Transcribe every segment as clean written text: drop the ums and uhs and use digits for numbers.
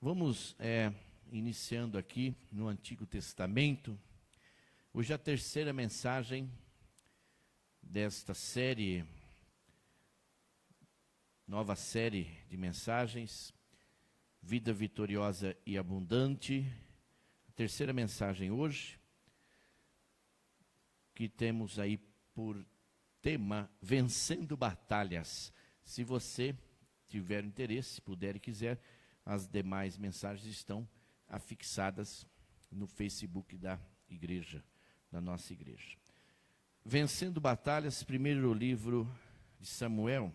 Vamos iniciando aqui no Antigo Testamento. Hoje a terceira mensagem desta série, nova série de mensagens, Vida Vitoriosa e Abundante. A terceira mensagem hoje, que temos aí por tema, Vencendo Batalhas. Se você tiver interesse, puder e quiser, as demais mensagens estão afixadas no Facebook da igreja, da nossa igreja. Vencendo Batalhas, primeiro livro de Samuel.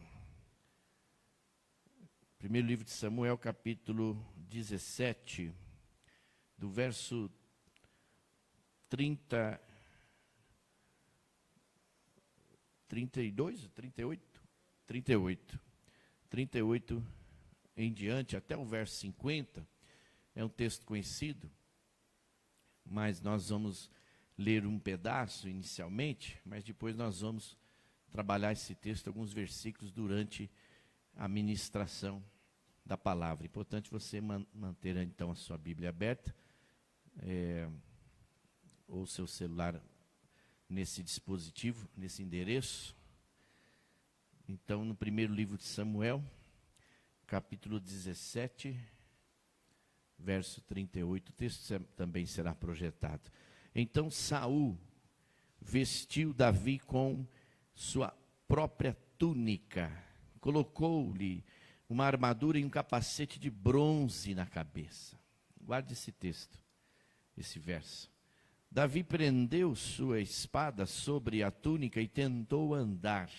Primeiro livro de Samuel, capítulo 17, do verso 38 em diante, até o verso 50, é um texto conhecido, mas nós vamos ler um pedaço inicialmente, mas depois nós vamos trabalhar esse texto, alguns versículos, durante a ministração da palavra. Importante você manter então a sua Bíblia aberta, ou seu celular nesse dispositivo, nesse endereço. Então, no primeiro livro de Samuel, capítulo 17, verso 38, o texto também será projetado. Então Saul vestiu Davi com sua própria túnica, colocou-lhe uma armadura e um capacete de bronze na cabeça. Guarde esse texto, esse verso. Davi prendeu sua espada sobre a túnica e tentou andar,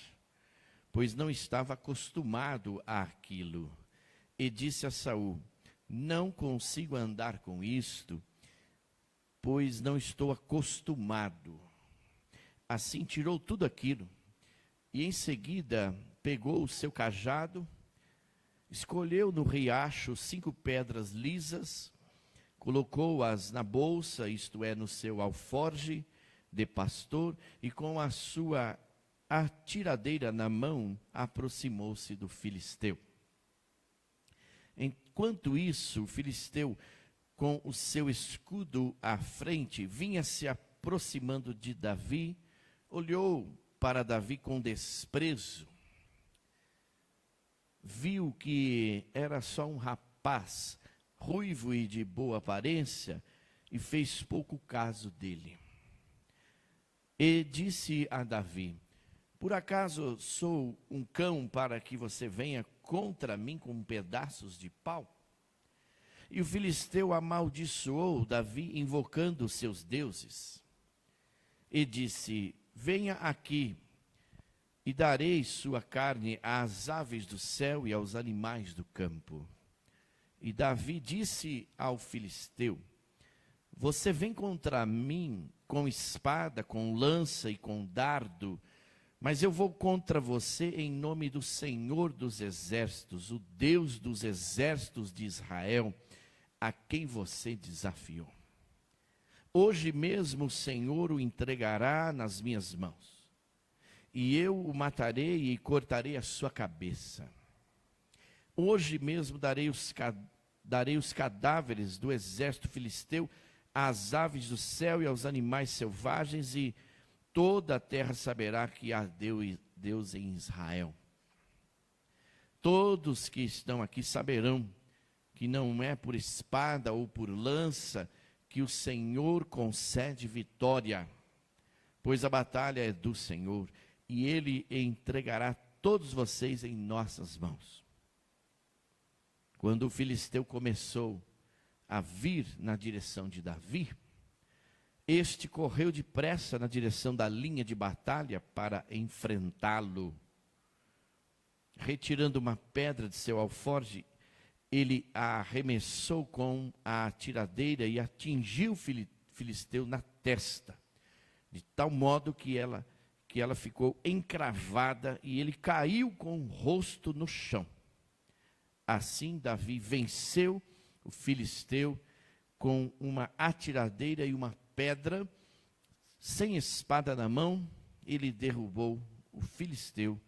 pois não estava acostumado àquilo. E disse a Saul: não consigo andar com isto, pois não estou acostumado. Assim tirou tudo aquilo, e em seguida pegou o seu cajado, escolheu no riacho 5 pedras lisas, colocou-as na bolsa, isto é, no seu alforje de pastor, e com a sua atiradeira na mão, aproximou-se do filisteu. Enquanto isso, o filisteu, com o seu escudo à frente, vinha se aproximando de Davi, olhou para Davi com desprezo, viu que era só um rapaz, ruivo e de boa aparência, e fez pouco caso dele. E disse a Davi: por acaso sou um cão para que você venha contra mim com pedaços de pau? E o filisteu amaldiçoou Davi, invocando os seus deuses. E disse: venha aqui, e darei sua carne às aves do céu e aos animais do campo. E Davi disse ao filisteu: você vem contra mim com espada, com lança e com dardo, mas eu vou contra você em nome do Senhor dos Exércitos, o Deus dos Exércitos de Israel, a quem você desafiou. Hoje mesmo o Senhor o entregará nas minhas mãos, e eu o matarei e cortarei a sua cabeça. Hoje mesmo darei os cadáveres do exército filisteu às aves do céu e aos animais selvagens, e toda a terra saberá que há Deus em Israel. Todos que estão aqui saberão que não é por espada ou por lança que o Senhor concede vitória, pois a batalha é do Senhor, e Ele entregará todos vocês em nossas mãos. Quando o filisteu começou a vir na direção de Davi, este correu depressa na direção da linha de batalha para enfrentá-lo. Retirando uma pedra de seu alforje, ele a arremessou com a atiradeira e atingiu o filisteu na testa, de tal modo que ela ficou encravada e ele caiu com o rosto no chão. Assim Davi venceu o filisteu com uma atiradeira e uma pedra, sem espada na mão. Ele derrubou o filisteu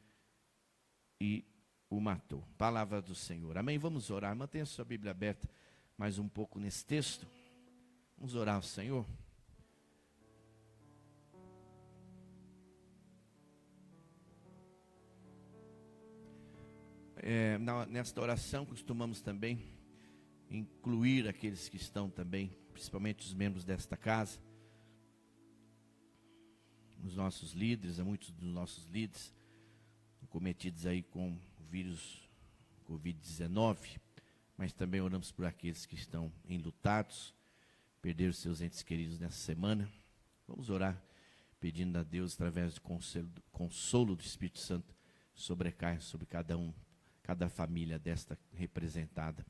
e o matou. Palavra do Senhor. Amém? Vamos orar. Mantenha sua Bíblia aberta mais um pouco nesse texto. Vamos orar ao Senhor. Nesta oração costumamos também incluir aqueles que estão também, principalmente os membros desta casa, os nossos líderes, muitos dos nossos líderes cometidos aí com o vírus Covid-19, mas também oramos por aqueles que estão enlutados, perderam seus entes queridos nessa semana. Vamos orar pedindo a Deus, através do consolo do Espírito Santo, sobrecaia sobre cada família desta representada.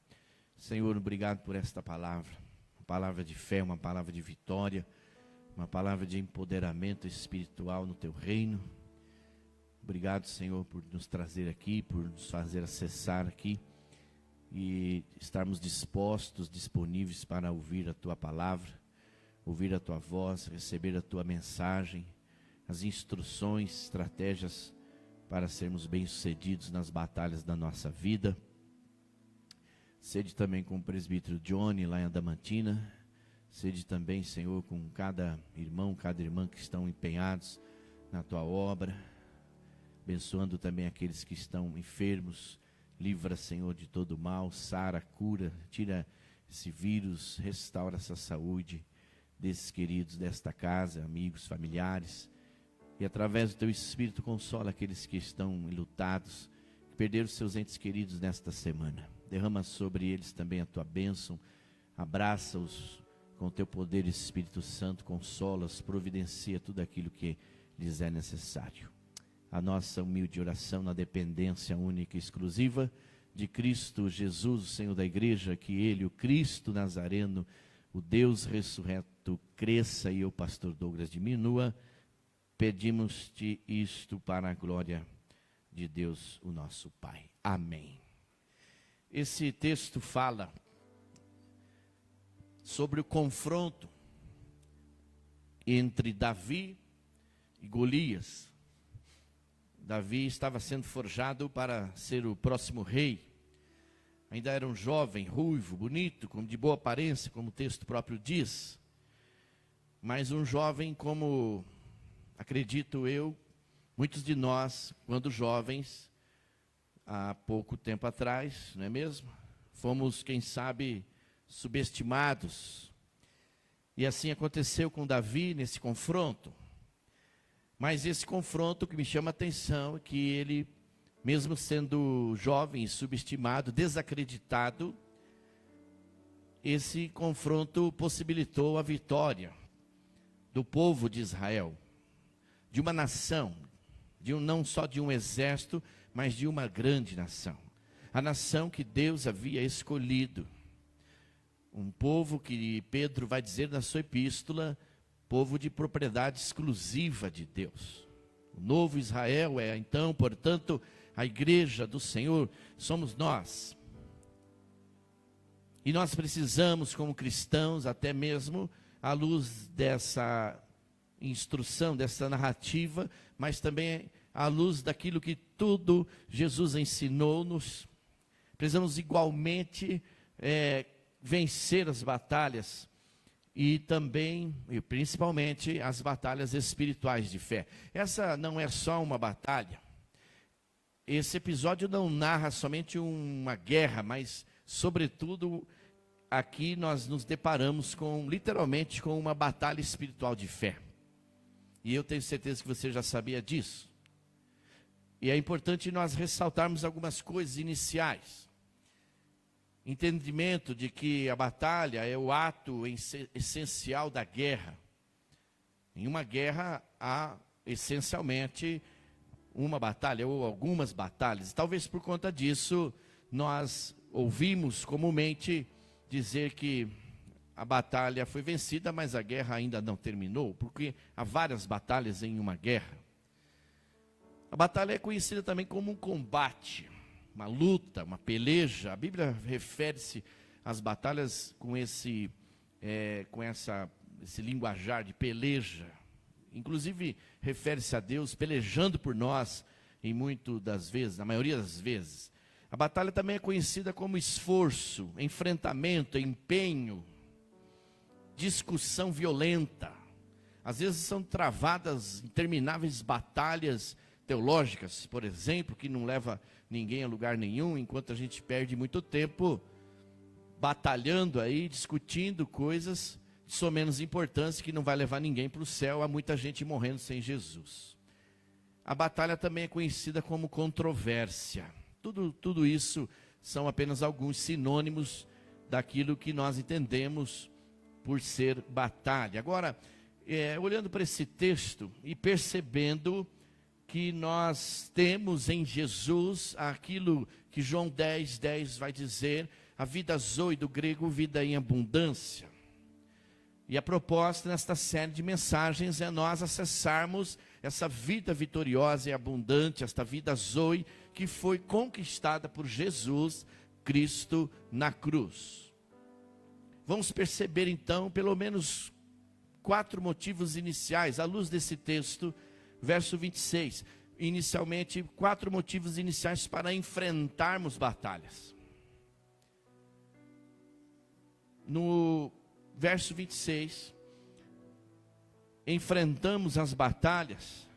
Senhor, obrigado por esta palavra, uma palavra de fé, uma palavra de vitória, uma palavra de empoderamento espiritual no teu reino. Obrigado, Senhor, por nos trazer aqui, por nos fazer acessar aqui e estarmos dispostos, disponíveis para ouvir a tua palavra, ouvir a tua voz, receber a tua mensagem, as instruções, estratégias para sermos bem-sucedidos nas batalhas da nossa vida. Sede também com o presbítero Johnny lá em Adamantina. Sede também, Senhor, com cada irmão, cada irmã que estão empenhados na tua obra. Abençoando também aqueles que estão enfermos. Livra, Senhor, de todo mal. Sara, cura, tira esse vírus, restaura essa saúde desses queridos desta casa, amigos, familiares. E através do teu Espírito consola aqueles que estão enlutados, que perderam seus entes queridos nesta semana. Derrama sobre eles também a tua bênção, abraça-os com o teu poder, Espírito Santo, consola-os, providencia tudo aquilo que lhes é necessário. A nossa humilde oração na dependência única e exclusiva de Cristo Jesus, o Senhor da igreja, que Ele, o Cristo Nazareno, o Deus ressurreto, cresça e o pastor Douglas diminua. Pedimos-te isto para a glória de Deus, o nosso Pai. Amém. Esse texto fala sobre o confronto entre Davi e Golias. Davi estava sendo forjado para ser o próximo rei. Ainda era um jovem, ruivo, bonito, de boa aparência, como o texto próprio diz. Mas um jovem como, acredito eu, muitos de nós, quando jovens, há pouco tempo atrás, não é mesmo? Fomos, quem sabe, subestimados. E assim aconteceu com Davi nesse confronto. Mas esse confronto que me chama a atenção é que ele, mesmo sendo jovem, subestimado, desacreditado, esse confronto possibilitou a vitória do povo de Israel, de uma nação, não só de um exército, mas de uma grande nação. A nação que Deus havia escolhido. Um povo que Pedro vai dizer na sua epístola, povo de propriedade exclusiva de Deus. O novo Israel é então, portanto, a igreja do Senhor, somos nós. E nós precisamos, como cristãos, até mesmo à luz dessa instrução, dessa narrativa, mas também à luz daquilo que tudo Jesus ensinou-nos, precisamos igualmente vencer as batalhas e também, e principalmente, as batalhas espirituais de fé. Essa não é só uma batalha. Esse episódio não narra somente uma guerra, mas, sobretudo, aqui nós nos deparamos literalmente com uma batalha espiritual de fé. E eu tenho certeza que você já sabia disso. E é importante nós ressaltarmos algumas coisas iniciais. Entendimento de que a batalha é o ato essencial da guerra. Em uma guerra há essencialmente uma batalha ou algumas batalhas. Talvez por conta disso nós ouvimos comumente dizer que a batalha foi vencida, mas a guerra ainda não terminou, porque há várias batalhas em uma guerra. A batalha é conhecida também como um combate, uma luta, uma peleja. A Bíblia refere-se às batalhas com esse linguajar de peleja. Inclusive, refere-se a Deus pelejando por nós, na maioria das vezes. A batalha também é conhecida como esforço, enfrentamento, empenho, discussão violenta. Às vezes são travadas intermináveis batalhas teológicas, por exemplo, que não leva ninguém a lugar nenhum, enquanto a gente perde muito tempo batalhando aí, discutindo coisas de só menos importância, que não vai levar ninguém para o céu. Há muita gente morrendo sem Jesus. A batalha também é conhecida como controvérsia. Tudo isso são apenas alguns sinônimos daquilo que nós entendemos por ser batalha. Agora, olhando para esse texto e percebendo que nós temos em Jesus aquilo que João 10:10 vai dizer, a vida zoe, do grego vida em abundância. E a proposta nesta série de mensagens é nós acessarmos essa vida vitoriosa e abundante, esta vida zoe, que foi conquistada por Jesus Cristo na cruz. Vamos perceber então pelo menos 4 motivos iniciais, à luz desse texto, verso 26. Inicialmente, 4 motivos iniciais para enfrentarmos batalhas. No verso 26, enfrentamos as batalhas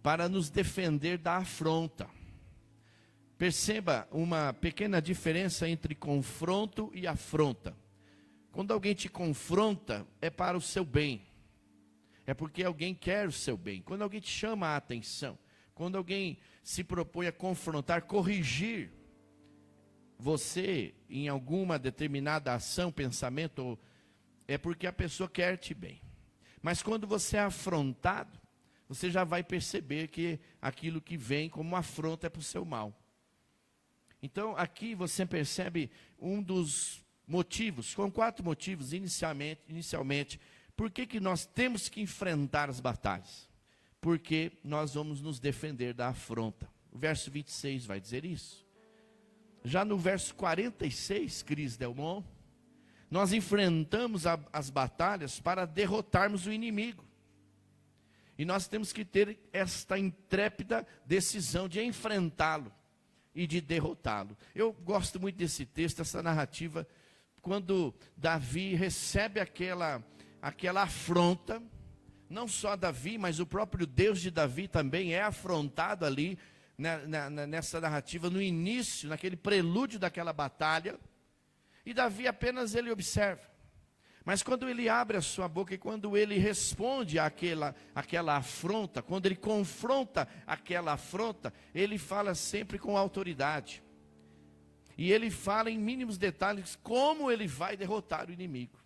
para nos defender da afronta. Perceba uma pequena diferença entre confronto e afronta. Quando alguém te confronta, é para o seu bem. É porque alguém quer o seu bem. Quando alguém te chama a atenção, quando alguém se propõe a confrontar, corrigir você em alguma determinada ação, pensamento, é porque a pessoa quer te bem. Mas quando você é afrontado, você já vai perceber que aquilo que vem como afronta é para o seu mal. Então, aqui você percebe um dos motivos, com 4 motivos inicialmente, por que nós temos que enfrentar as batalhas? Porque nós vamos nos defender da afronta. O verso 26 vai dizer isso. Já no verso 46, Cris Delmont, nós enfrentamos as batalhas para derrotarmos o inimigo. E nós temos que ter esta intrépida decisão de enfrentá-lo e de derrotá-lo. Eu gosto muito desse texto, essa narrativa, quando Davi recebe aquela afronta. Não só Davi, mas o próprio Deus de Davi também é afrontado ali, nessa narrativa, no início, naquele prelúdio daquela batalha. E Davi apenas ele observa. Mas quando ele abre a sua boca e quando ele responde àquela afronta, quando ele confronta aquela afronta, ele fala sempre com autoridade. E ele fala em mínimos detalhes como ele vai derrotar o inimigo.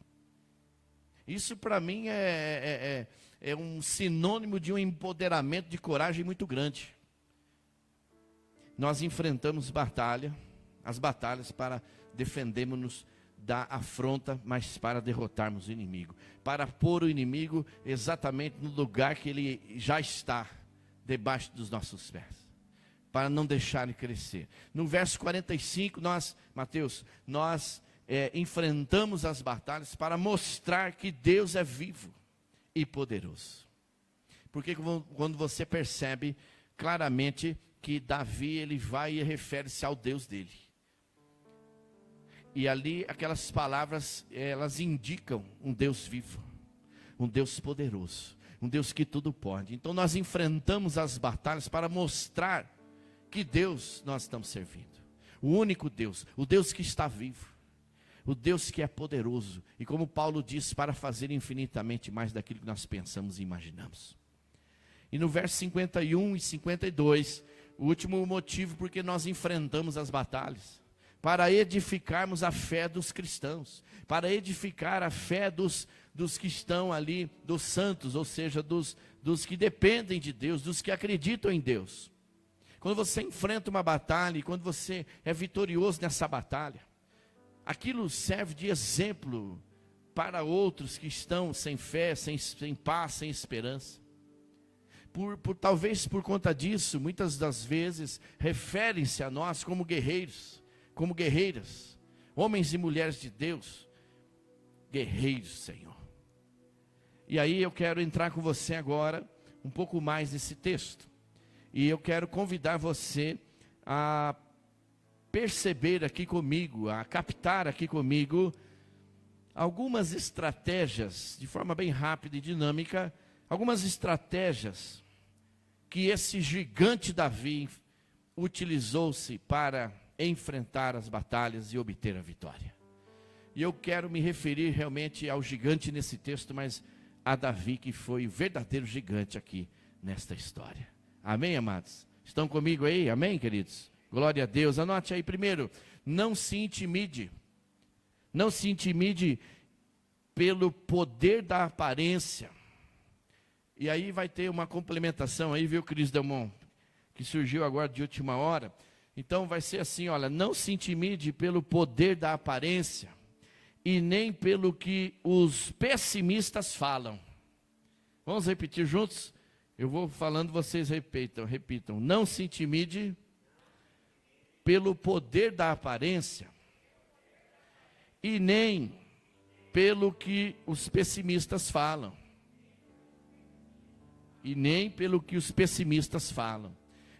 Isso para mim é um sinônimo de um empoderamento de coragem muito grande. Nós enfrentamos as batalhas para defendermos-nos da afronta, mas para derrotarmos o inimigo. Para pôr o inimigo exatamente no lugar que ele já está, debaixo dos nossos pés. Para não deixar ele crescer. No verso 45, nós enfrentamos as batalhas para mostrar que Deus é vivo e poderoso. Porque quando você percebe claramente que Davi, ele vai e refere-se ao Deus dele. E ali aquelas palavras, elas indicam um Deus vivo, um Deus poderoso, um Deus que tudo pode. Então nós enfrentamos as batalhas para mostrar que Deus nós estamos servindo. O único Deus, o Deus que está vivo. O Deus que é poderoso, e como Paulo diz, para fazer infinitamente mais daquilo que nós pensamos e imaginamos. E no verso 51 e 52, o último motivo porque nós enfrentamos as batalhas, para edificarmos a fé dos cristãos, para edificar a fé dos que estão ali, dos santos, ou seja, dos que dependem de Deus, dos que acreditam em Deus. Quando você enfrenta uma batalha, e quando você é vitorioso nessa batalha, aquilo serve de exemplo para outros que estão sem fé, sem paz, sem esperança. Talvez por conta disso, muitas das vezes, referem-se a nós como guerreiros, como guerreiras, homens e mulheres de Deus, guerreiros, Senhor. E aí eu quero entrar com você agora, um pouco mais nesse texto. E eu quero convidar você a perceber aqui comigo, a captar aqui comigo, algumas estratégias, de forma bem rápida e dinâmica, algumas estratégias que esse gigante Davi utilizou-se para enfrentar as batalhas e obter a vitória. E eu quero me referir realmente ao gigante nesse texto, mas a Davi, que foi o verdadeiro gigante aqui nesta história. Amém, amados? Estão comigo aí? Amém, queridos? Glória a Deus. Anote aí primeiro, não se intimide. Não se intimide pelo poder da aparência. E aí vai ter uma complementação aí, viu, Cris Delmont? Que surgiu agora de última hora. Então vai ser assim, olha, não se intimide pelo poder da aparência e nem pelo que os pessimistas falam. Vamos repetir juntos? Eu vou falando, vocês repitam. Não se intimide pelo poder da aparência e nem pelo que os pessimistas falam. E nem pelo que os pessimistas falam.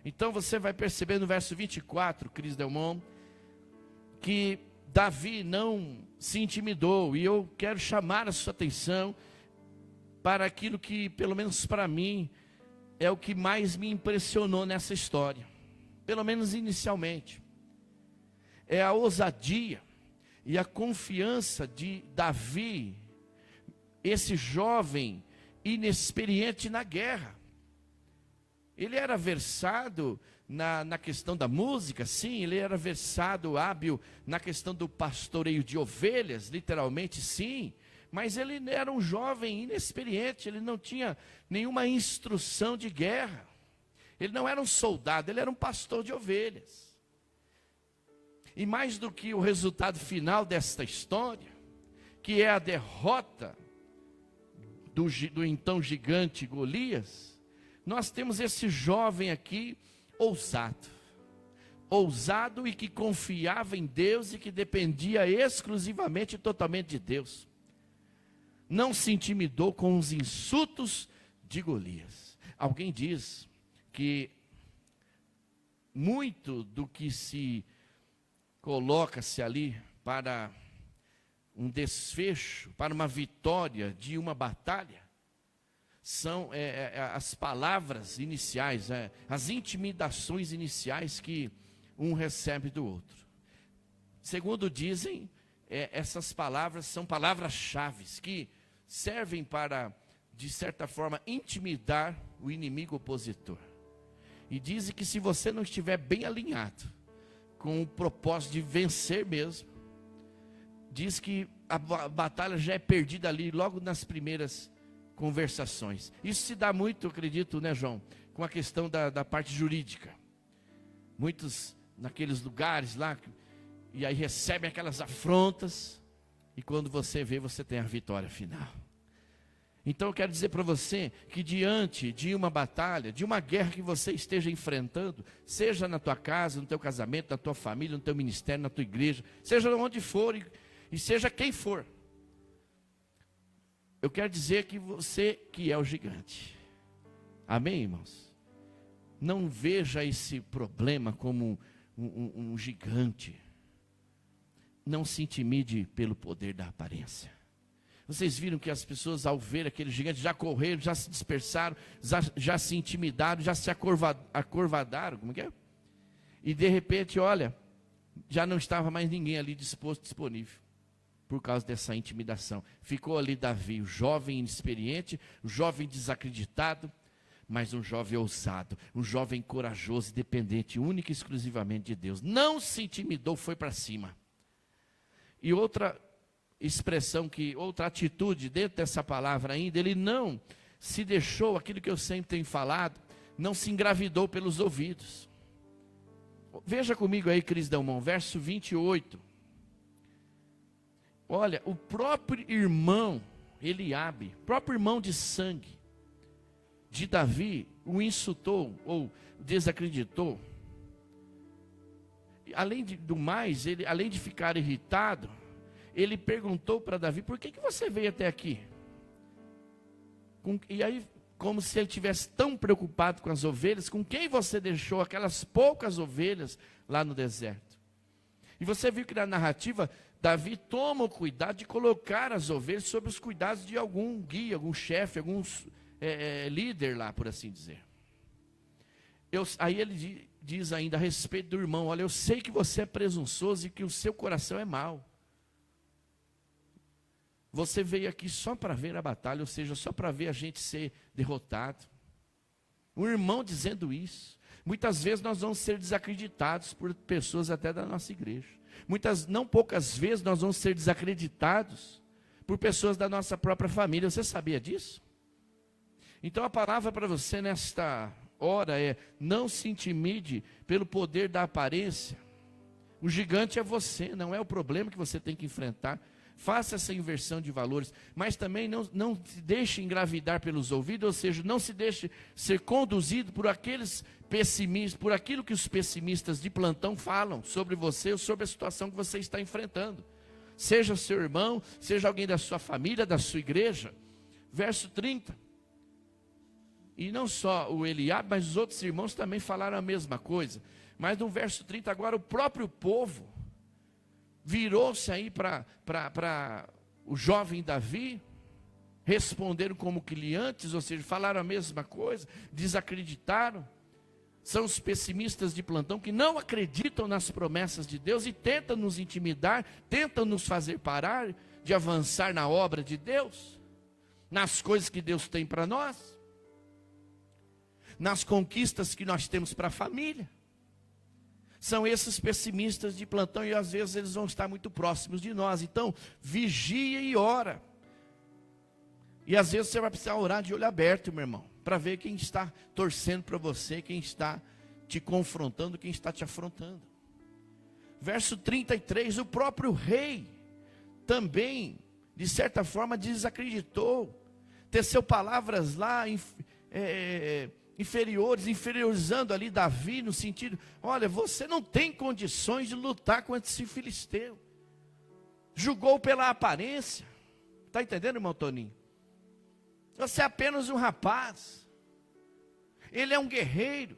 Então você vai perceber no verso 24, Cris Delmont, que Davi não se intimidou. E eu quero chamar a sua atenção para aquilo que, pelo menos para mim, é o que mais me impressionou nessa história. Pelo menos inicialmente. É a ousadia e a confiança de Davi, esse jovem inexperiente na guerra. Ele era versado na questão da música, sim. Ele era versado, hábil na questão do pastoreio de ovelhas, literalmente, sim. Mas ele era um jovem inexperiente, ele não tinha nenhuma instrução de guerra. Ele não era um soldado, ele era um pastor de ovelhas. E mais do que o resultado final desta história, que é a derrota do então gigante Golias, nós temos esse jovem aqui ousado e que confiava em Deus e que dependia exclusivamente e totalmente de Deus. Não se intimidou com os insultos de Golias. Alguém diz que muito do que se coloca-se ali para um desfecho, para uma vitória de uma batalha, são as palavras iniciais, as intimidações iniciais que um recebe do outro. Segundo dizem, essas palavras são palavras-chave que servem para, de certa forma, intimidar o inimigo opositor. E dizem que se você não estiver bem alinhado com o propósito de vencer mesmo, diz que a batalha já é perdida ali logo nas primeiras conversações. Isso se dá muito, eu acredito, né, João, com a questão da parte jurídica. Muitos naqueles lugares lá, e aí recebem aquelas afrontas, e quando você vê, você tem a vitória final. Então eu quero dizer para você que diante de uma batalha, de uma guerra que você esteja enfrentando, seja na tua casa, no teu casamento, na tua família, no teu ministério, na tua igreja, seja onde for e seja quem for, eu quero dizer que você que é o gigante. Amém, irmãos? Não veja esse problema como um gigante. Não se intimide pelo poder da aparência. Vocês viram que as pessoas, ao ver aquele gigante, já correram, já se dispersaram, já se intimidaram, já se acorvadaram, como que é? E de repente, olha, já não estava mais ninguém ali disponível, por causa dessa intimidação. Ficou ali Davi, o jovem inexperiente, o jovem desacreditado, mas um jovem ousado, um jovem corajoso e dependente, única e exclusivamente de Deus. Não se intimidou, foi para cima. E outra expressão, outra atitude dentro dessa palavra ainda, ele não se deixou, aquilo que eu sempre tenho falado, não se engravidou pelos ouvidos. Veja comigo aí, Cris Delmont, verso 28. Olha, o próprio irmão, Eliabe, próprio irmão de sangue de Davi, o insultou ou desacreditou. Além do mais, além de ficar irritado, ele perguntou para Davi: por que você veio até aqui? E aí, como se ele estivesse tão preocupado com as ovelhas, com quem você deixou aquelas poucas ovelhas lá no deserto? E você viu que na narrativa, Davi toma o cuidado de colocar as ovelhas sob os cuidados de algum guia, algum chefe, algum líder lá, por assim dizer. Aí ele diz ainda a respeito do irmão: olha, eu sei que você é presunçoso e que o seu coração é mau. Você veio aqui só para ver a batalha, ou seja, só para ver a gente ser derrotado. O irmão dizendo isso. Muitas vezes nós vamos ser desacreditados por pessoas até da nossa igreja. Não poucas vezes nós vamos ser desacreditados por pessoas da nossa própria família. Você sabia disso? Então a palavra para você nesta hora é: não se intimide pelo poder da aparência. O gigante é você, não é o problema que você tem que enfrentar. Faça essa inversão de valores, mas também não se deixe engravidar pelos ouvidos, ou seja, não se deixe ser conduzido por aqueles pessimistas, por aquilo que os pessimistas de plantão falam sobre você ou sobre a situação que você está enfrentando. Seja seu irmão, seja alguém da sua família, da sua igreja. Verso 30. E não só o Eliabe, mas os outros irmãos também falaram a mesma coisa. Mas no verso 30 agora o próprio povo virou-se aí para o jovem Davi, responderam como clientes, ou seja, falaram a mesma coisa, desacreditaram. São os pessimistas de plantão que não acreditam nas promessas de Deus e tentam nos intimidar, tentam nos fazer parar de avançar na obra de Deus, nas coisas que Deus tem para nós, nas conquistas que nós temos para a família. São esses pessimistas de plantão e às vezes eles vão estar muito próximos de nós. Então, vigia e ora. E às vezes você vai precisar orar de olho aberto, meu irmão, para ver quem está torcendo para você, quem está te confrontando, quem está te afrontando. Verso 33, o próprio rei também, de certa forma, desacreditou. Teceu palavras lá, inferiorizando ali Davi, no sentido: olha, você não tem condições de lutar contra esse filisteu. Julgou pela aparência. Está entendendo, irmão Toninho? Você é apenas um rapaz. Ele é um guerreiro.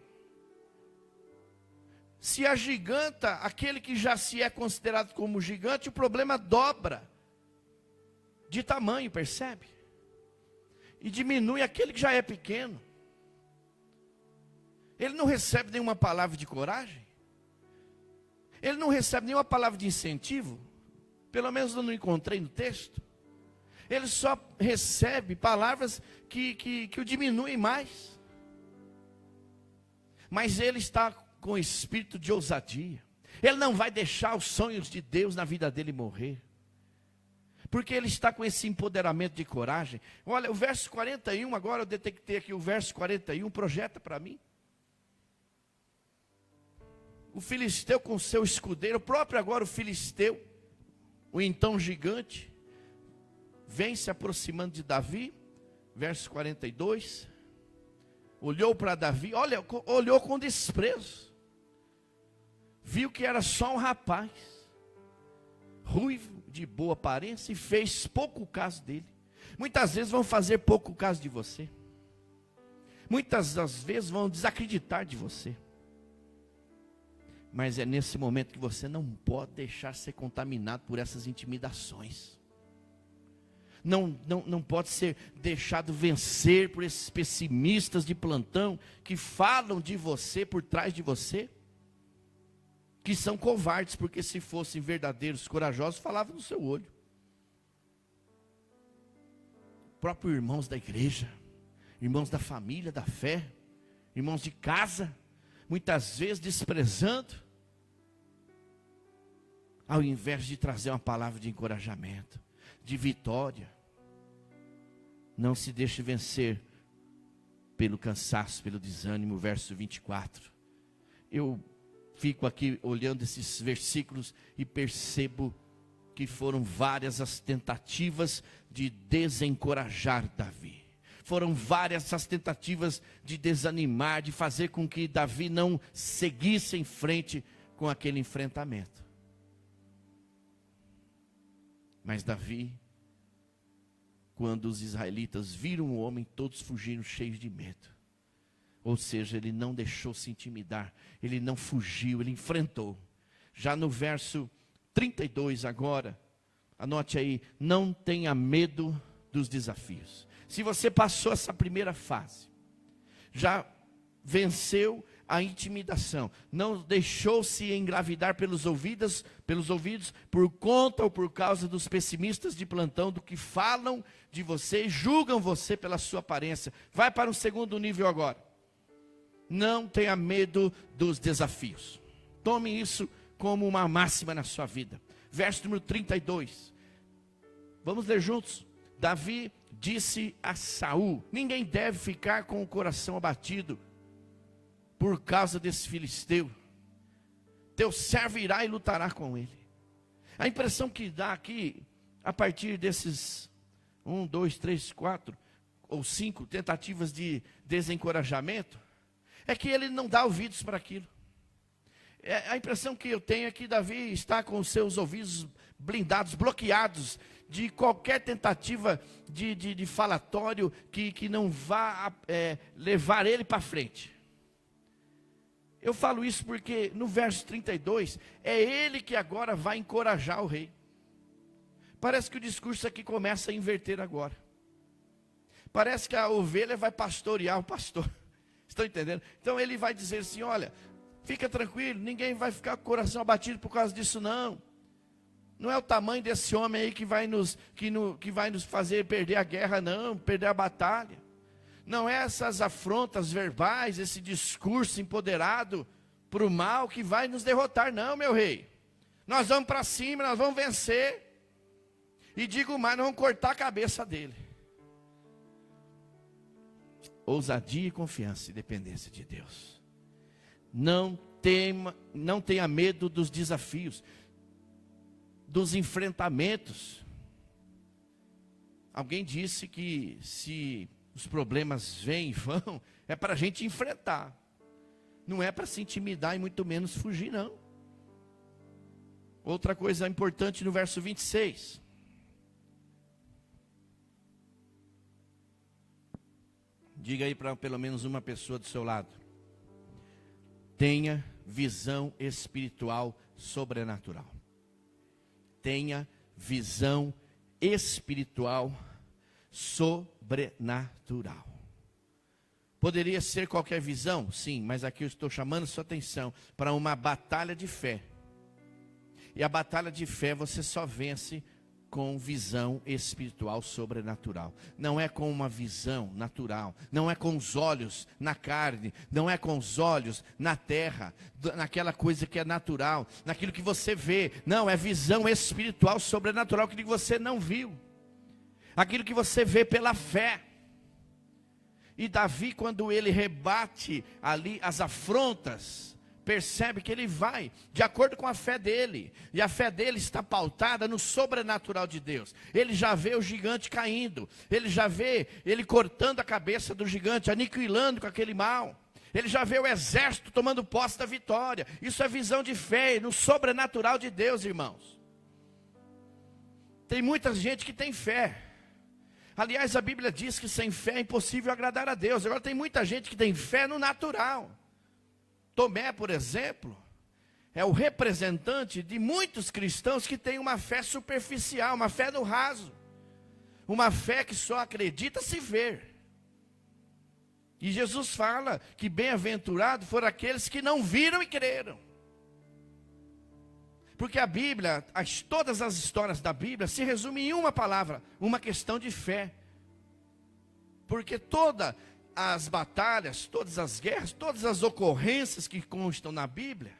Se agiganta aquele que já se é considerado como gigante, o problema dobra de tamanho, percebe? E diminui aquele que já é pequeno. Ele não recebe nenhuma palavra de coragem. Ele não recebe nenhuma palavra de incentivo. Pelo menos eu não encontrei no texto. Ele só recebe palavras que o diminuem mais. Mas ele está com espírito de ousadia. Ele não vai deixar os sonhos de Deus na vida dele morrer. Porque ele está com esse empoderamento de coragem. Olha, o verso 41, agora eu detectei aqui o verso 41, projeta para mim. O filisteu com seu escudeiro, o próprio agora o filisteu, o então gigante, vem se aproximando de Davi, verso 42, olhou para Davi, olhou com desprezo, viu que era só um rapaz, ruivo, de boa aparência, e fez pouco caso dele. Muitas vezes vão fazer pouco caso de você, muitas das vezes vão desacreditar de você. Mas é nesse momento que você não pode deixar ser contaminado por essas intimidações. Não pode ser deixado vencer por esses pessimistas de plantão que falam de você por trás de você. Que são covardes, porque se fossem verdadeiros, corajosos, falavam no seu olho. Próprios irmãos da igreja, irmãos da família, da fé, irmãos de casa, muitas vezes desprezando, ao invés de trazer uma palavra de encorajamento, de vitória. Não se deixe vencer pelo cansaço, pelo desânimo. Verso 24. Eu fico aqui olhando esses versículos e percebo que foram várias as tentativas de desencorajar Davi. Foram várias as tentativas de desanimar, de fazer com que Davi não seguisse em frente com aquele enfrentamento. Mas Davi, quando os israelitas viram o homem, todos fugiram cheios de medo. Ou seja, ele não deixou se intimidar, ele não fugiu, ele enfrentou. Já no verso 32 agora, anote aí, não tenha medo dos desafios. Se você passou essa primeira fase, já venceu a intimidação, não deixou-se engravidar pelos ouvidos, por conta ou por causa dos pessimistas de plantão, do que falam de você e julgam você pela sua aparência. Vai para um segundo nível agora. Não tenha medo dos desafios. Tome isso como uma máxima na sua vida. Verso número 32. Vamos ler juntos. Davi disse a Saul: ninguém deve ficar com o coração abatido por causa desse filisteu. Teu servo irá e lutará com ele. A impressão que dá aqui, a partir desses 1, 2, 3, 4 ou 5 tentativas de desencorajamento, é que ele não dá ouvidos para aquilo. A impressão que eu tenho é que Davi está com os seus ouvidos blindados, bloqueados de qualquer tentativa de falatório que não vá levar ele para frente. Eu falo isso porque no verso 32, é ele que agora vai encorajar o rei. Parece que o discurso aqui começa a inverter agora. Parece que a ovelha vai pastorear o pastor. Estão entendendo? Então ele vai dizer assim: olha, fica tranquilo, ninguém vai ficar com o coração abatido por causa disso não. Não é o tamanho desse homem aí que vai nos fazer perder a guerra não, perder a batalha. Não é essas afrontas verbais, esse discurso empoderado para o mal que vai nos derrotar não, meu rei. Nós vamos para cima, nós vamos vencer. E digo mais, nós vamos cortar a cabeça dele. Ousadia e confiança e dependência de Deus. Não tenha medo dos desafios, dos enfrentamentos. Alguém disse que se os problemas vêm e vão, é para a gente enfrentar. Não é para se intimidar e muito menos fugir, não. Outra coisa importante no verso 26. Diga aí para pelo menos uma pessoa do seu lado. Tenha visão espiritual sobrenatural. Tenha visão espiritual sobrenatural. Poderia ser qualquer visão? Sim, mas aqui eu estou chamando sua atenção para uma batalha de fé. E a batalha de fé você só vence com visão espiritual sobrenatural. Não é com uma visão natural, não é com os olhos na carne, não é com os olhos na terra, naquela coisa que é natural, naquilo que você vê. Não, é visão espiritual sobrenatural, aquilo que você não viu, aquilo que você vê pela fé. E Davi, quando ele rebate ali as afrontas, percebe que ele vai de acordo com a fé dele, e a fé dele está pautada no sobrenatural de Deus. Ele já vê o gigante caindo, ele já vê ele cortando a cabeça do gigante, aniquilando com aquele mal, ele já vê o exército tomando posse da vitória. Isso é visão de fé no sobrenatural de Deus, irmãos. Tem muita gente que tem fé. Aliás, a Bíblia diz que sem fé é impossível agradar a Deus. Agora tem muita gente que tem fé no natural. Tomé, por exemplo, é o representante de muitos cristãos que têm uma fé superficial, uma fé no raso, uma fé que só acredita se ver. E Jesus fala que bem-aventurados foram aqueles que não viram e creram. Porque a Bíblia, todas as histórias da Bíblia se resumem em uma palavra, uma questão de fé. Porque todas as batalhas, todas as guerras, todas as ocorrências que constam na Bíblia,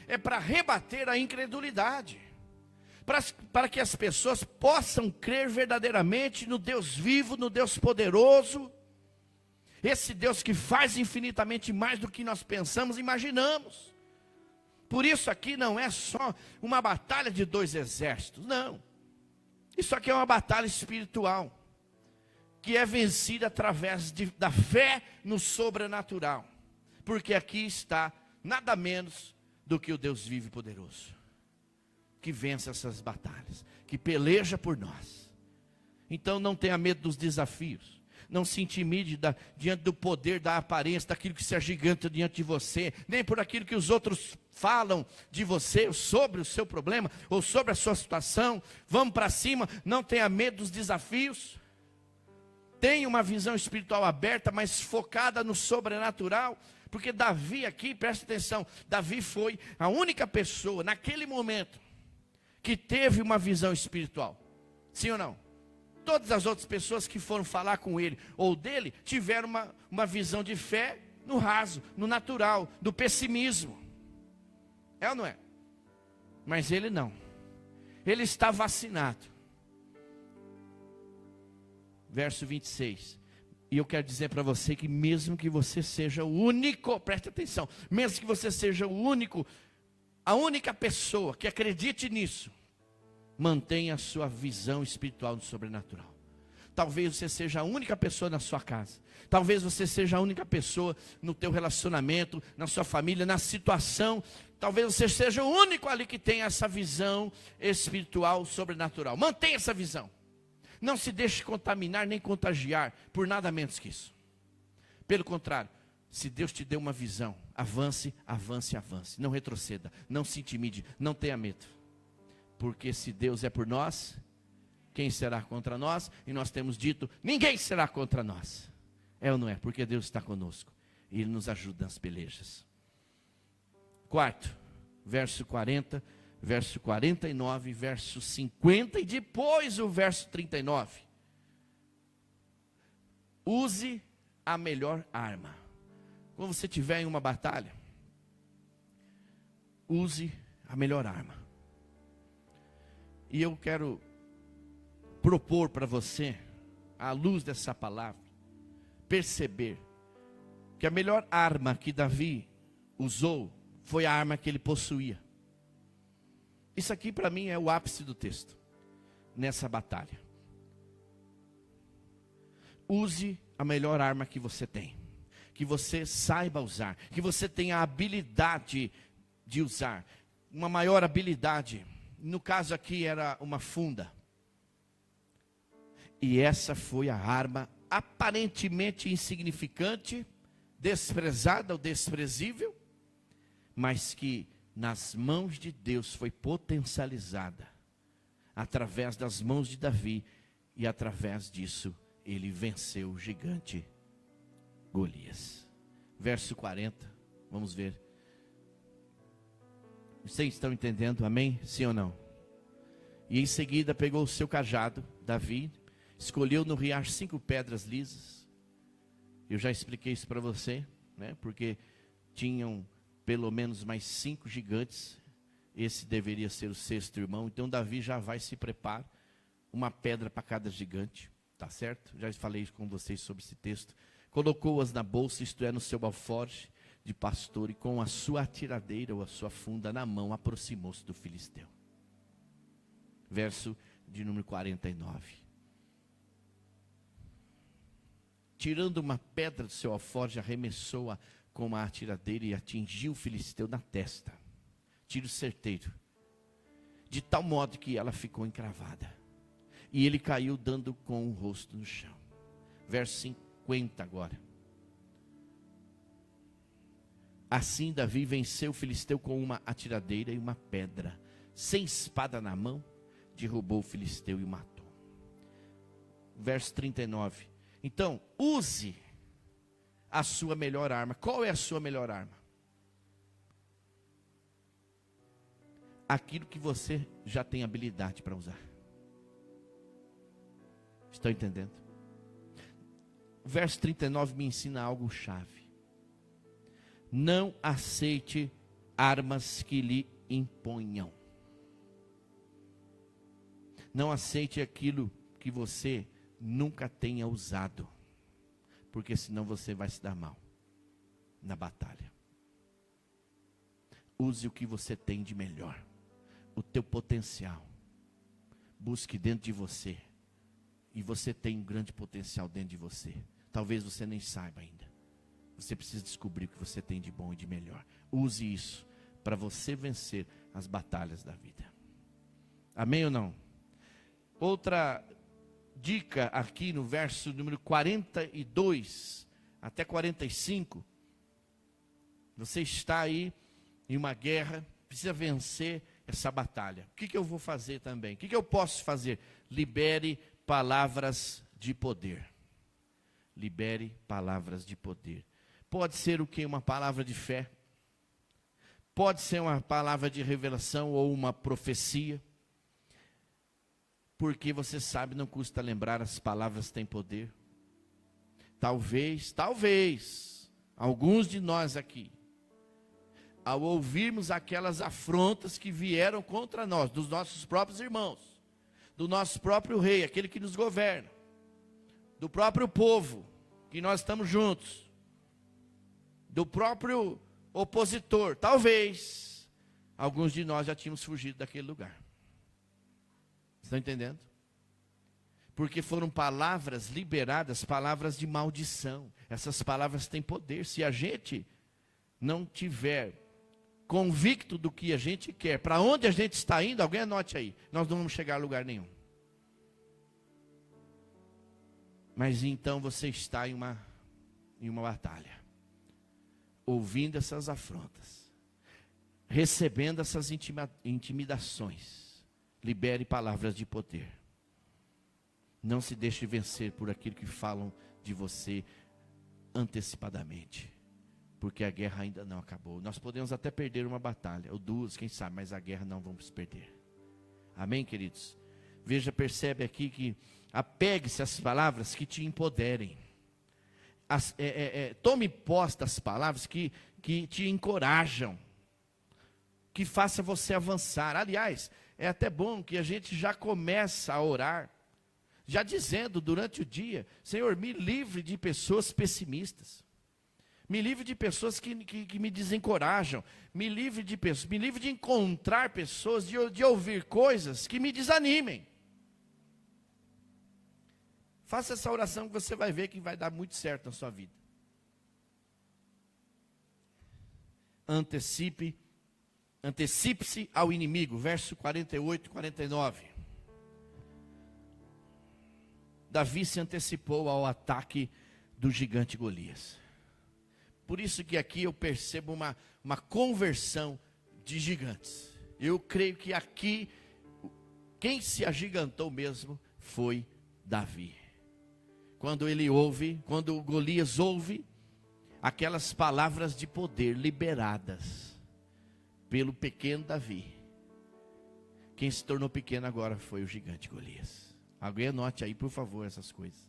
é para rebater a incredulidade, para que as pessoas possam crer verdadeiramente no Deus vivo, no Deus poderoso, esse Deus que faz infinitamente mais do que nós pensamos e imaginamos. Por isso aqui não é só uma batalha de dois exércitos, não. Isso aqui é uma batalha espiritual, que é vencida através da fé no sobrenatural. Porque aqui está nada menos do que o Deus vivo e poderoso, que vence essas batalhas, que peleja por nós. Então não tenha medo dos desafios. Não se intimide diante do poder, da aparência, daquilo que se agiganta diante de você, nem por aquilo que os outros falam de você, sobre o seu problema, ou sobre a sua situação. Vamos para cima, não tenha medo dos desafios. Tenha uma visão espiritual aberta, mas focada no sobrenatural. Porque Davi aqui, presta atenção, Davi foi a única pessoa, naquele momento, que teve uma visão espiritual. Sim ou não? Todas as outras pessoas que foram falar com ele ou dele tiveram uma visão de fé no raso, no natural, do pessimismo. É ou não é? Mas ele não. Ele está vacinado. Verso 26. E eu quero dizer para você que mesmo que você seja o único, preste atenção, mesmo que você seja o único, a única pessoa que acredite nisso, mantenha a sua visão espiritual no sobrenatural. Talvez você seja a única pessoa na sua casa. Talvez você seja a única pessoa no teu relacionamento, na sua família, na situação. Talvez você seja o único ali que tenha essa visão espiritual sobrenatural. Mantenha essa visão. Não se deixe contaminar nem contagiar por nada menos que isso. Pelo contrário, se Deus te deu uma visão, avance, avance, avance. Não retroceda, não se intimide, não tenha medo. Porque se Deus é por nós, quem será contra nós? E nós temos dito, ninguém será contra nós. É ou não é? Porque Deus está conosco. E Ele nos ajuda nas pelejas. Quarto, verso 40, verso 49, verso 50 e depois o verso 39. Use a melhor arma. Quando você estiver em uma batalha, use a melhor arma. E eu quero propor para você, à luz dessa palavra, perceber que a melhor arma que Davi usou foi a arma que ele possuía. Isso aqui para mim é o ápice do texto, nessa batalha. Use a melhor arma que você tem, que você saiba usar, que você tenha a habilidade de usar, uma maior habilidade. No caso aqui era uma funda. E essa foi a arma aparentemente insignificante, desprezada ou desprezível, mas que nas mãos de Deus foi potencializada, através das mãos de Davi, e através disso ele venceu o gigante Golias. Verso 40, vamos ver. Vocês estão entendendo, amém? Sim ou não? E em seguida pegou o seu cajado, Davi, escolheu no riacho 5 pedras lisas. Eu já expliquei isso para você, né? Porque tinham pelo menos mais 5 gigantes. Esse deveria ser o 6º irmão. Então Davi já vai se preparar, uma pedra para cada gigante, tá certo? Já falei com vocês sobre esse texto. Colocou-as na bolsa, isto é, no seu alforje de pastor, e com a sua atiradeira ou a sua funda na mão, aproximou-se do filisteu. Verso de número 49. Tirando uma pedra do seu alforje, arremessou-a com uma atiradeira e atingiu o filisteu na testa. Tiro certeiro. De tal modo que ela ficou encravada. E ele caiu dando com o rosto no chão. Verso 50 agora. Assim Davi venceu o filisteu com uma atiradeira e uma pedra. Sem espada na mão, derrubou o filisteu e o matou. Verso 39. Então, use a sua melhor arma. Qual é a sua melhor arma? Aquilo que você já tem habilidade para usar. Estão entendendo? O verso 39 me ensina algo chave. Não aceite armas que lhe imponham. Não aceite aquilo que você nunca tenha usado, porque senão você vai se dar mal na batalha. Use o que você tem de melhor, o teu potencial. Busque dentro de você, e você tem um grande potencial dentro de você. Talvez você nem saiba ainda. Você precisa descobrir o que você tem de bom e de melhor. Use isso para você vencer as batalhas da vida. Amém ou não? Outra dica aqui no verso número 42 até 45. Você está aí em uma guerra, precisa vencer essa batalha. O que eu vou fazer também? O que eu posso fazer? Libere palavras de poder. Libere palavras de poder. Pode ser o que? Uma palavra de fé. Pode ser uma palavra de revelação ou uma profecia. Porque você sabe, não custa lembrar, as palavras têm poder. Talvez, alguns de nós aqui, ao ouvirmos aquelas afrontas que vieram contra nós, dos nossos próprios irmãos, do nosso próprio rei, aquele que nos governa, do próprio povo, que nós estamos juntos, do próprio opositor, talvez, alguns de nós já tínhamos fugido daquele lugar. Estão entendendo? Porque foram palavras liberadas, palavras de maldição. Essas palavras têm poder. Se a gente não tiver convicto do que a gente quer, para onde a gente está indo, alguém anote aí, nós não vamos chegar a lugar nenhum. Mas então você está em uma batalha, ouvindo essas afrontas, recebendo essas intimidações. Libere palavras de poder. Não se deixe vencer por aquilo que falam de você antecipadamente. Porque a guerra ainda não acabou. Nós podemos até perder uma batalha, ou duas, quem sabe, mas a guerra não vamos perder. Amém, queridos? Veja, percebe aqui que apegue-se às palavras que te empoderem. Tome posse das palavras que te encorajam, que faça você avançar. Aliás, é até bom que a gente já começa a orar, já dizendo durante o dia: Senhor, me livre de pessoas pessimistas, me livre de pessoas que me desencorajam, me livre de encontrar pessoas, de ouvir coisas que me desanimem. Faça essa oração que você vai ver que vai dar muito certo na sua vida. Antecipe-se ao inimigo, verso 48 e 49. Davi se antecipou ao ataque do gigante Golias. Por isso que aqui eu percebo uma conversão de gigantes. Eu creio que aqui, quem se agigantou mesmo foi Davi. Quando Golias ouve aquelas palavras de poder liberadas pelo pequeno Davi, quem se tornou pequeno agora foi o gigante Golias. Alguém anote aí, por favor, essas coisas.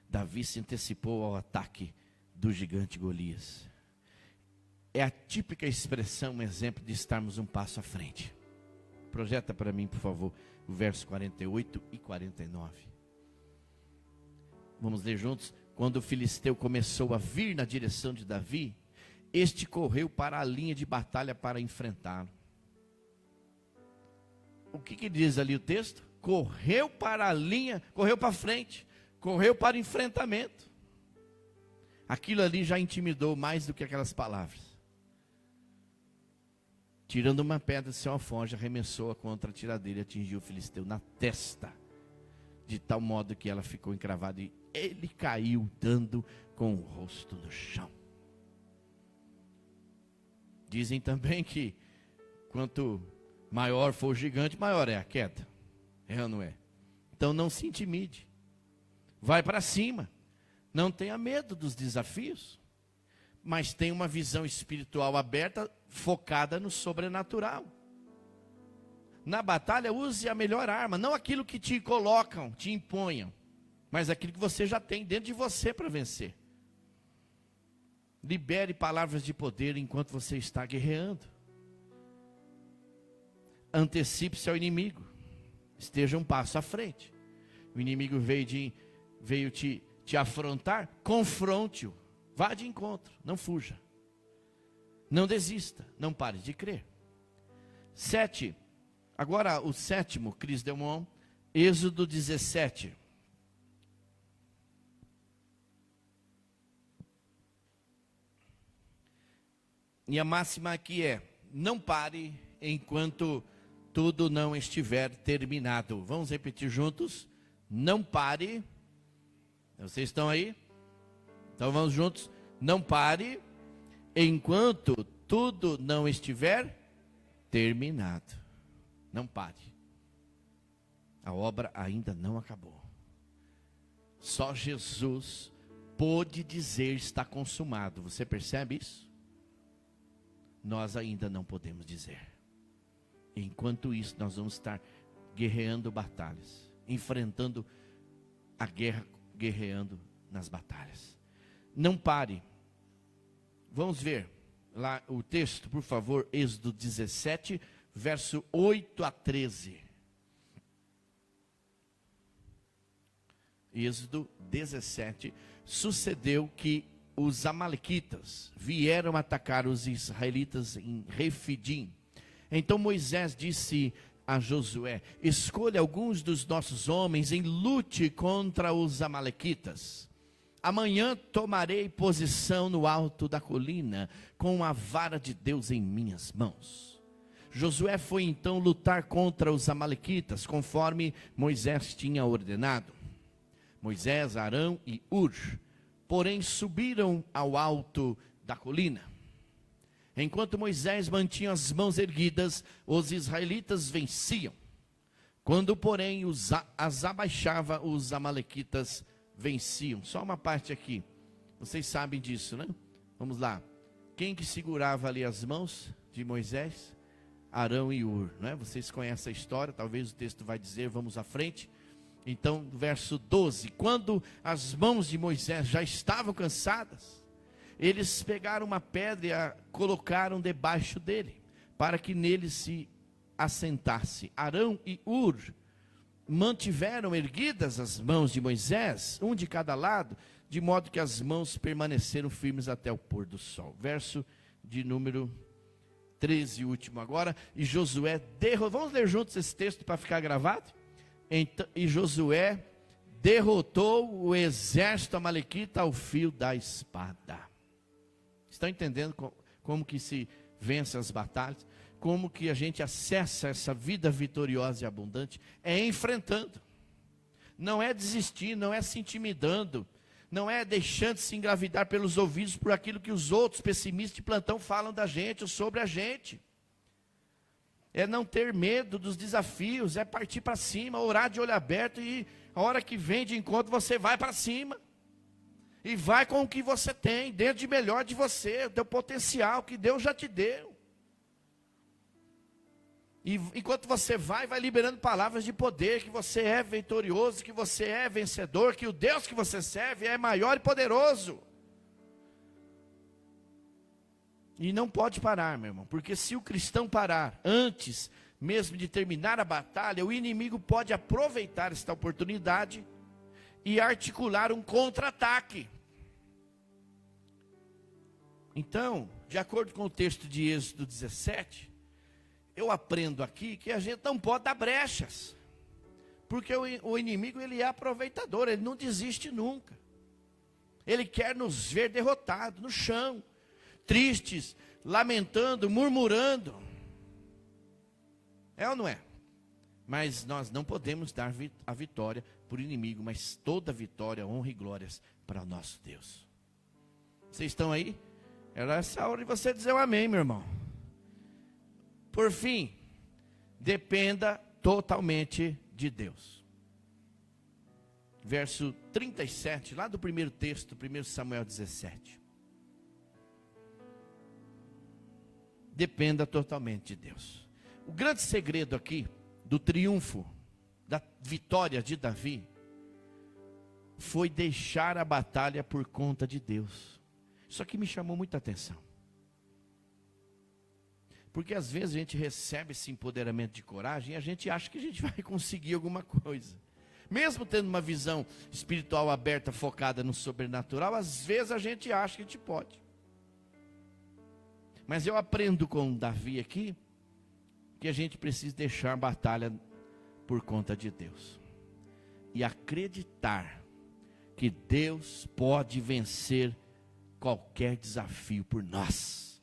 Davi se antecipou ao ataque do gigante Golias. É a típica expressão, um exemplo de estarmos um passo à frente. Projeta para mim, por favor, o verso 48 e 49. Vamos ler juntos. Quando o filisteu começou a vir na direção de Davi, este correu para a linha de batalha para enfrentá-lo. O que diz ali o texto? Correu para a linha, correu para frente, correu para o enfrentamento. Aquilo ali já intimidou mais do que aquelas palavras. Tirando uma pedra de seu alforje, arremessou-a contra a tiradeira e atingiu o filisteu na testa, de tal modo que ela ficou encravada e ele caiu, dando com o rosto no chão. Dizem também que quanto maior for o gigante, maior é a queda. É ou não é? Então não se intimide. Vai para cima. Não tenha medo dos desafios. Mas tenha uma visão espiritual aberta, focada no sobrenatural. Na batalha, use a melhor arma. Não aquilo que te colocam, te imponham. Mas aquilo que você já tem dentro de você para vencer. Libere palavras de poder enquanto você está guerreando. Antecipe-se ao inimigo. Esteja um passo à frente. O inimigo veio te afrontar, confronte-o. Vá de encontro, não fuja. Não desista, não pare de crer. 7. Agora o sétimo, Cris Delmont, Êxodo 17. E a máxima aqui é: não pare enquanto tudo não estiver terminado. Vamos repetir juntos? Não pare. Vocês estão aí? Então vamos juntos. Não pare enquanto tudo não estiver terminado. Não pare. A obra ainda não acabou. Só Jesus pôde dizer está consumado. Você percebe isso? Nós ainda não podemos dizer. Enquanto isso, nós vamos estar guerreando batalhas, enfrentando a guerra, guerreando nas batalhas. Não pare. Vamos ver lá o texto, por favor, Êxodo 17, verso 8 a 13. Êxodo 17. Sucedeu que os amalequitas vieram atacar os israelitas em Refidim. Então Moisés disse a Josué: escolha alguns dos nossos homens e lute contra os amalequitas. Amanhã tomarei posição no alto da colina, com a vara de Deus em minhas mãos. Josué foi então lutar contra os amalequitas, conforme Moisés tinha ordenado. Moisés, Arão e Hur, porém, subiram ao alto da colina. Enquanto Moisés mantinha as mãos erguidas, os israelitas venciam. Quando, porém, as abaixava, os amalequitas venciam. Só uma parte aqui. Vocês sabem disso, né? Vamos lá. Quem que segurava ali as mãos de Moisés? Arão e Hur, né? Vocês conhecem a história, talvez o texto vai dizer, vamos à frente. Então, verso 12. Quando as mãos de Moisés já estavam cansadas, eles pegaram uma pedra e a colocaram debaixo dele, para que nele se assentasse. Arão e Hur mantiveram erguidas as mãos de Moisés, um de cada lado, de modo que as mãos permaneceram firmes até o pôr do sol. Verso de número 13, último agora. E Josué derrotou. Vamos ler juntos esse texto para ficar gravado? Então, e Josué derrotou o exército amalequita ao fio da espada. Estão entendendo como que se vence as batalhas? Como que a gente acessa essa vida vitoriosa e abundante? É enfrentando. Não é desistir, não é se intimidando, não é deixando se engravidar pelos ouvidos por aquilo que os outros pessimistas de plantão falam da gente ou sobre a gente. É não ter medo dos desafios, é partir para cima, orar de olho aberto e a hora que vem de encontro você vai para cima. E vai com o que você tem, dentro de melhor de você, o teu potencial que Deus já te deu. E enquanto você vai liberando palavras de poder, que você é vitorioso, que você é vencedor, que o Deus que você serve é maior e poderoso. E não pode parar, meu irmão, porque se o cristão parar antes mesmo de terminar a batalha, o inimigo pode aproveitar esta oportunidade e articular um contra-ataque. Então, de acordo com o texto de Êxodo 17, eu aprendo aqui que a gente não pode dar brechas, porque o inimigo ele é aproveitador, ele não desiste nunca. Ele quer nos ver derrotados, no chão, tristes, lamentando, murmurando. É ou não é? Mas nós não podemos dar a vitória para o inimigo, mas toda vitória, honra e glórias para o nosso Deus. Vocês estão aí? Era essa hora de você dizer um amém, meu irmão. Por fim, dependa totalmente de Deus. Verso 37, lá do primeiro texto, 1 Samuel 17. Dependa totalmente de Deus. O grande segredo aqui do triunfo, da vitória de Davi, foi deixar a batalha por conta de Deus. Isso aqui me chamou muita atenção. Porque às vezes a gente recebe esse empoderamento de coragem e a gente acha que a gente vai conseguir alguma coisa. Mesmo tendo uma visão espiritual aberta, focada no sobrenatural, às vezes a gente acha que a gente pode. Mas eu aprendo com Davi aqui, que a gente precisa deixar a batalha por conta de Deus. E acreditar que Deus pode vencer qualquer desafio por nós.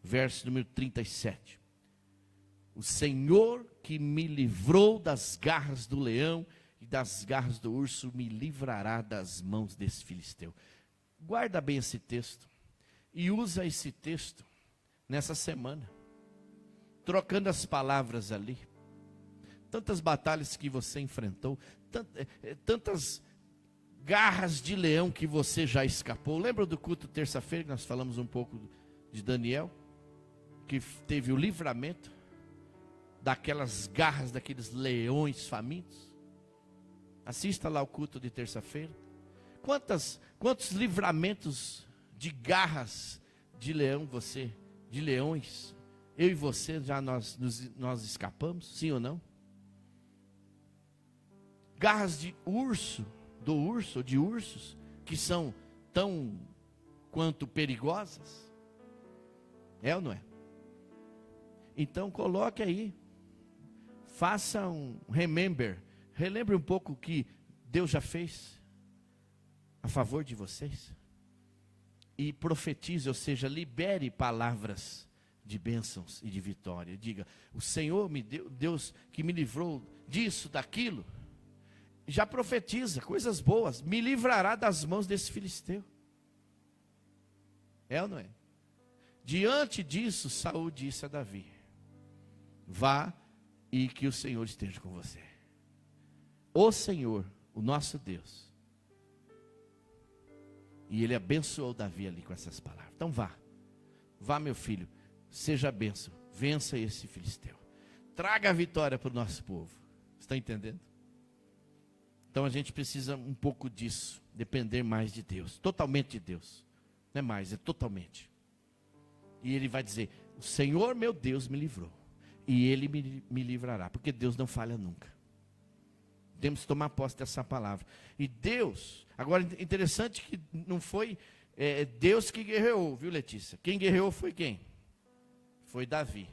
Verso número 37. O Senhor que me livrou das garras do leão e das garras do urso me livrará das mãos desse filisteu. Guarda bem esse texto e usa esse texto nessa semana, trocando as palavras ali. Tantas batalhas que você enfrentou, tantas garras de leão que você já escapou. Lembra do culto terça-feira que nós falamos um pouco de Daniel, que teve o livramento daquelas garras, daqueles leões famintos? Assista lá o culto de terça-feira. Quantos livramentos de garras de leão de leões, eu e você já nós escapamos, sim ou não? Garras de urso, de ursos, que são tão quanto perigosas. É ou não é? Então coloque aí, faça um relembre um pouco o que Deus já fez a favor de vocês. E profetize, ou seja, libere palavras de bênçãos e de vitória. Diga, o Senhor me deu, Deus que me livrou disso, daquilo. Já profetiza coisas boas, me livrará das mãos desse filisteu. É ou não é? Diante disso, Saul disse a Davi: vá e que o Senhor esteja com você. O Senhor, o nosso Deus. E ele abençoou Davi ali com essas palavras. Então vá meu filho, seja bênção, vença esse filisteu. Traga a vitória para o nosso povo. Está entendendo? Então a gente precisa um pouco disso, depender mais de Deus, totalmente de Deus. Não é mais, é totalmente. E ele vai dizer, o Senhor meu Deus me livrou, e ele me livrará, porque Deus não falha nunca. Temos que tomar posse dessa palavra. E Deus, agora interessante que não foi Deus que guerreou, viu, Letícia? Quem guerreou foi quem? Foi Davi.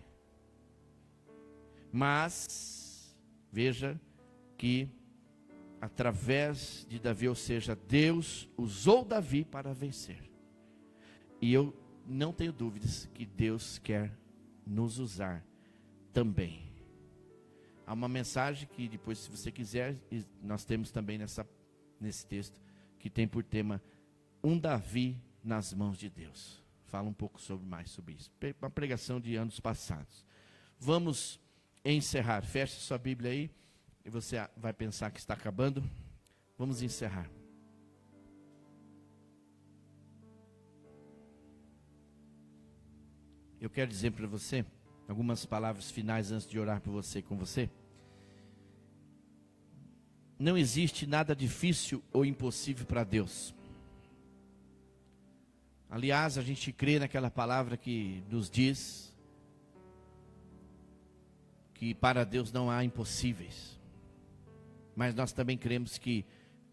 Mas, veja que através de Davi, ou seja, Deus usou Davi para vencer. E eu não tenho dúvidas que Deus quer nos usar também. Há uma mensagem que depois, se você quiser, nós temos também nesse texto, que tem por tema, um Davi nas mãos de Deus. Fala um pouco mais sobre isso. Uma pregação de anos passados. Vamos encerrar. Feche sua Bíblia aí. E você vai pensar que está acabando. Vamos encerrar. Eu quero dizer para você algumas palavras finais antes de orar por você com você. Não existe nada difícil ou impossível para Deus. Aliás, a gente crê naquela palavra que nos diz que para Deus não há impossíveis. Mas nós também cremos que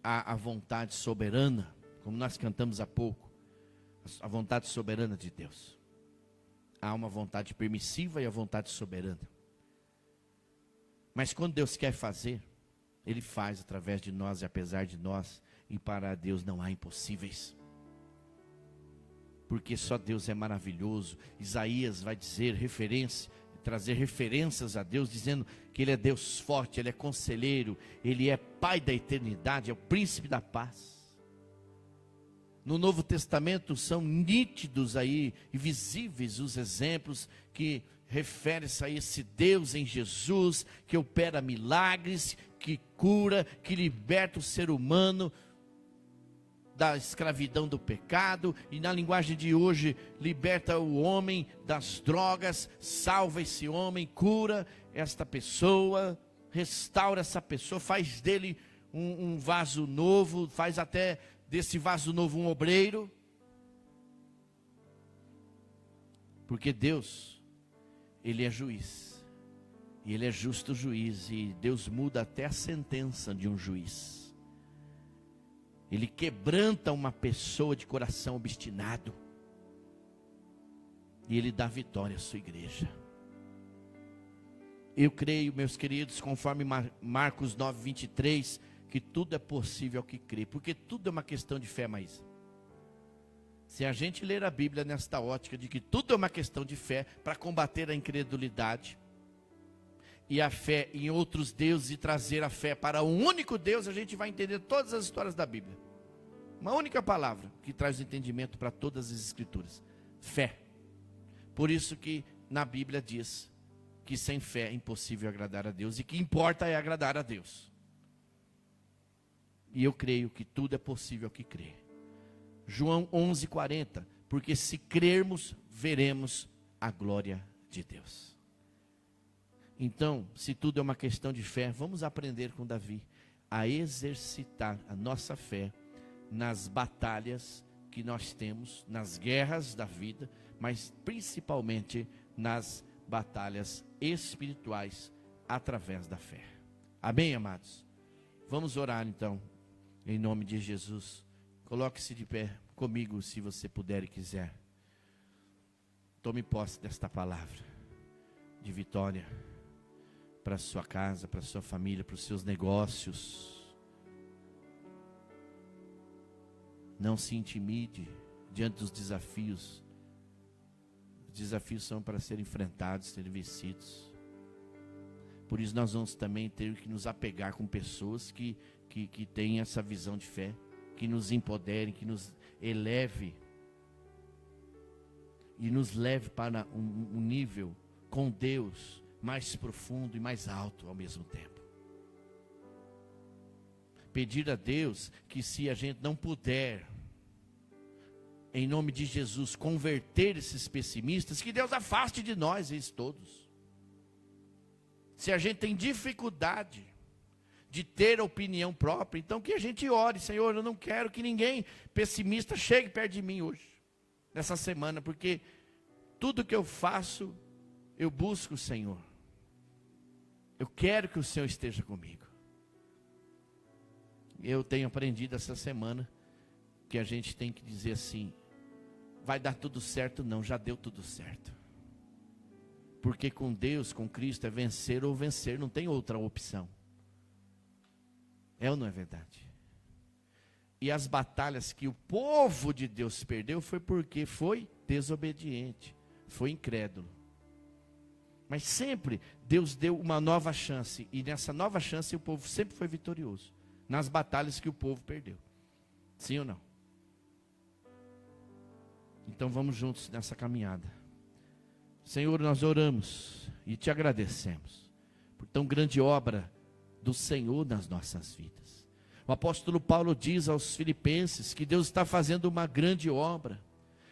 há a vontade soberana, como nós cantamos há pouco, a vontade soberana de Deus. Há uma vontade permissiva e a vontade soberana. Mas quando Deus quer fazer, Ele faz através de nós e apesar de nós, e para Deus não há impossíveis. Porque só Deus é maravilhoso. Isaías vai dizer trazer referências a Deus, dizendo que Ele é Deus forte, Ele é conselheiro, Ele é Pai da eternidade, é o príncipe da paz. No Novo Testamento são nítidos aí e visíveis os exemplos que referem-se a esse Deus em Jesus, que opera milagres, que cura, que liberta o ser humano da escravidão do pecado, e na linguagem de hoje, liberta o homem das drogas, salva esse homem, cura esta pessoa, restaura essa pessoa, faz dele um vaso novo, faz até desse vaso novo um obreiro. Porque Deus, Ele é juiz, e Ele é justo juiz, e Deus muda até a sentença de um juiz. Ele quebranta uma pessoa de coração obstinado. E Ele dá vitória à sua igreja. Eu creio, meus queridos, conforme Marcos 9, 23, que tudo é possível ao que crê. Porque tudo é uma questão de fé, Maísa. Se a gente ler a Bíblia nesta ótica de que tudo é uma questão de fé para combater a incredulidade, e a fé em outros deuses e trazer a fé para um único Deus, a gente vai entender todas as histórias da Bíblia. Uma única palavra que traz o entendimento para todas as escrituras: fé. Por isso que na Bíblia diz que sem fé é impossível agradar a Deus, e que importa é agradar a Deus. E eu creio que tudo é possível ao que crê. João 11:40, porque se crermos, veremos a glória de Deus. Então, se tudo é uma questão de fé, vamos aprender com Davi a exercitar a nossa fé nas batalhas que nós temos, nas guerras da vida, mas principalmente nas batalhas espirituais através da fé. Amém, amados? Vamos orar então, em nome de Jesus. Coloque-se de pé comigo, se você puder e quiser. Tome posse desta palavra de vitória para a sua casa, para a sua família, para os seus negócios. Não se intimide diante dos desafios. Os desafios são para serem enfrentados, serem vencidos. Por isso nós vamos também ter que nos apegar com pessoas que têm essa visão de fé, que nos empoderem, que nos eleve e nos leve para um nível com Deus mais profundo e mais alto ao mesmo tempo. Pedir a Deus que, se a gente não puder, em nome de Jesus, converter esses pessimistas, que Deus afaste de nós eles todos. Se a gente tem dificuldade de ter opinião própria, então que a gente ore: Senhor, eu não quero que ninguém pessimista chegue perto de mim hoje, nessa semana, porque tudo que eu faço, eu busco o Senhor. Eu quero que o Senhor esteja comigo. Eu tenho aprendido essa semana que a gente tem que dizer assim: vai dar tudo certo? Não, já deu tudo certo. Porque com Deus, com Cristo, é vencer ou vencer, não tem outra opção. É ou não é verdade? E as batalhas que o povo de Deus perdeu foi porque foi desobediente, foi incrédulo. Mas sempre Deus deu uma nova chance, e nessa nova chance o povo sempre foi vitorioso, nas batalhas que o povo perdeu. Sim ou não? Então vamos juntos nessa caminhada. Senhor, nós oramos e te agradecemos por tão grande obra do Senhor nas nossas vidas. O apóstolo Paulo diz aos Filipenses que Deus está fazendo uma grande obra,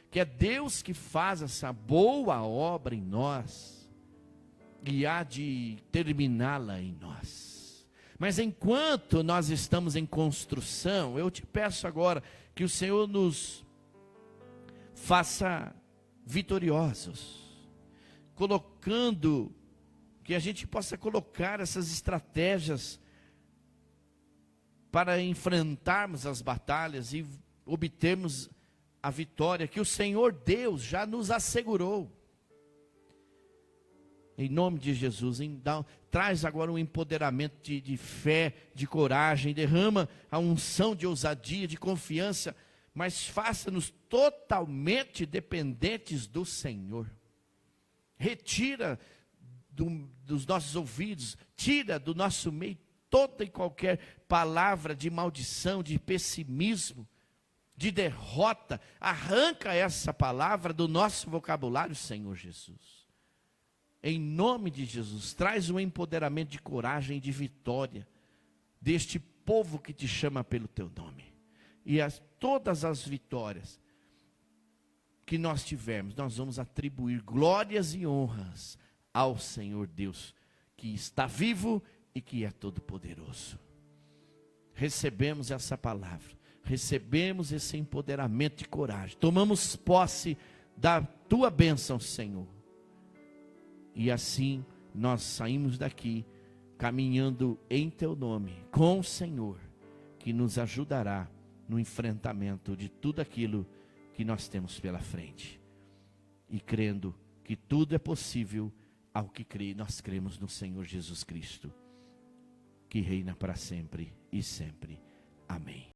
que é Deus que faz essa boa obra em nós e há de terminá-la em nós. Mas enquanto nós estamos em construção, eu te peço agora que o Senhor nos faça vitoriosos, colocando, que a gente possa colocar essas estratégias para enfrentarmos as batalhas e obtermos a vitória que o Senhor Deus já nos assegurou. Em nome de Jesus, traz agora um empoderamento de fé, de coragem, derrama a unção de ousadia, de confiança, mas faça-nos totalmente dependentes do Senhor. Retira dos nossos ouvidos, tira do nosso meio toda e qualquer palavra de maldição, de pessimismo, de derrota. Arranca essa palavra do nosso vocabulário, Senhor Jesus. Em nome de Jesus, traz um empoderamento de coragem e de vitória deste povo que te chama pelo teu nome. E todas as vitórias que nós tivermos, nós vamos atribuir glórias e honras ao Senhor Deus, que está vivo e que é todo poderoso. Recebemos essa palavra, recebemos esse empoderamento de coragem, tomamos posse da tua bênção, Senhor. E assim nós saímos daqui caminhando em teu nome, com o Senhor, que nos ajudará no enfrentamento de tudo aquilo que nós temos pela frente. E crendo que tudo é possível ao que crê, nós cremos no Senhor Jesus Cristo, que reina para sempre e sempre. Amém.